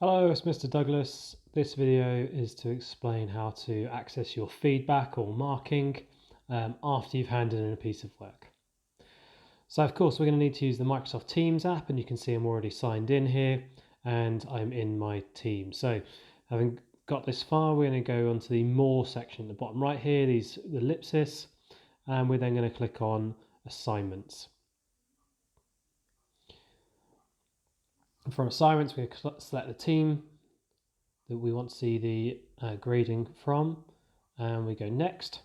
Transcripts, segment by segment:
Hello, it's Mr. Douglas. This video is to explain how to access your feedback or marking after you've handed in a piece of work. So of course we're going to need to use the Microsoft Teams app, and you can see I'm already signed in here and I'm in my team. So having got this far, we're going to go onto the More section at the bottom right here, the ellipsis, and we're then going to click on Assignments. And from Assignments, we're going to select the team that we want to see the grading from, and we go Next.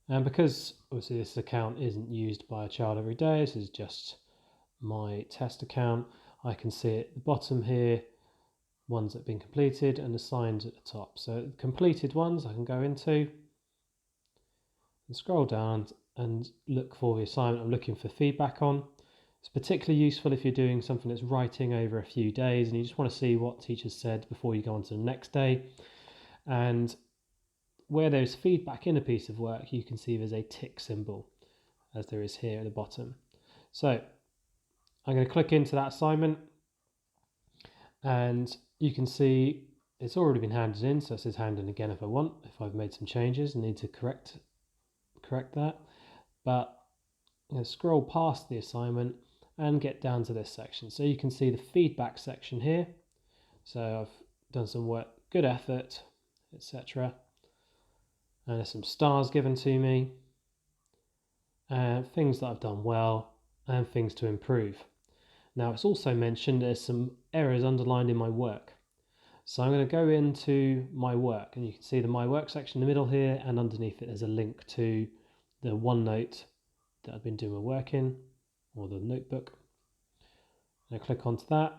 And because obviously this account isn't used by a child every day, this is just my test account, I can see at the bottom here ones that have been completed and assigned at the top. So completed ones I can go into and scroll down and look for the assignment I'm looking for feedback on. It's particularly useful if you're doing something that's writing over a few days and you just want to see what teachers said before you go on to the next day. And where there's feedback in a piece of work, you can see there's a tick symbol, as there is here at the bottom. So I'm going to click into that assignment, and you can see it's already been handed in, so it says hand in again if I want, if I've made some changes and need to correct that. But I'm going to scroll past the assignment and get down to this section. So you can see the feedback section here. So I've done some work, good effort, etc. And there's some stars given to me, and things that I've done well, and things to improve. Now it's also mentioned there's some errors underlined in my work. So I'm going to go into my work, and you can see the my work section in the middle here, and underneath it there's a link to the OneNote that I've been doing my work in, or the notebook. And I click onto that.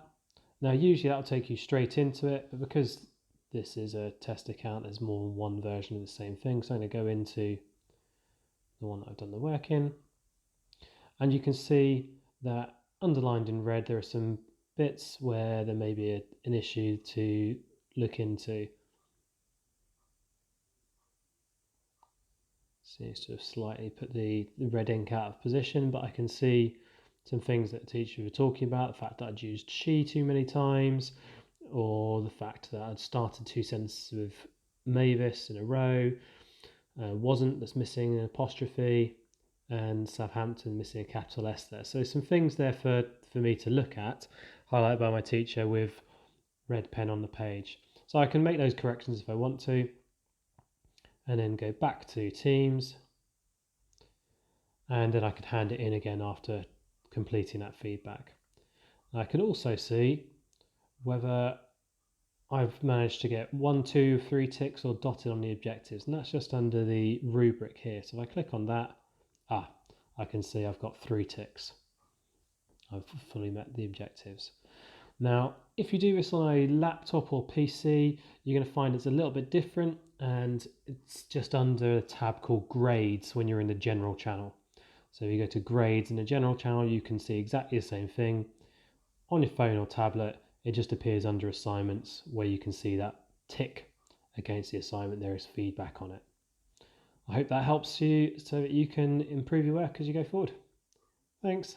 Now usually that'll take you straight into it, but because this is a test account, there's more than one version of the same thing. So I'm going to go into the one that I've done the work in, and you can see that underlined in red there are some bits where there may be an issue to look into. Seems to have slightly put the red ink out of position, but I can see some things that the teacher were talking about, the fact that I'd used she too many times, or the fact that I'd started two sentences with Mavis in a row, wasn't, that's missing an apostrophe, and Southampton missing a capital S there. So some things there for me to look at, highlighted by my teacher with red pen on the page. So I can make those corrections if I want to, and then go back to Teams, and then I could hand it in again after completing that feedback. I can also see whether I've managed to get 1, 2, 3 ticks or dotted on the objectives, and that's just under the rubric here. So if I click on that, I can see I've got 3 ticks. I've fully met the objectives. Now, if you do this on a laptop or PC, you're going to find it's a little bit different, and it's just under a tab called Grades when you're in the General channel. So if you go to Grades in the General channel, you can see exactly the same thing. On your phone or tablet, it just appears under Assignments, where you can see that tick against the assignment. There is feedback on it. I hope that helps you so that you can improve your work as you go forward. Thanks.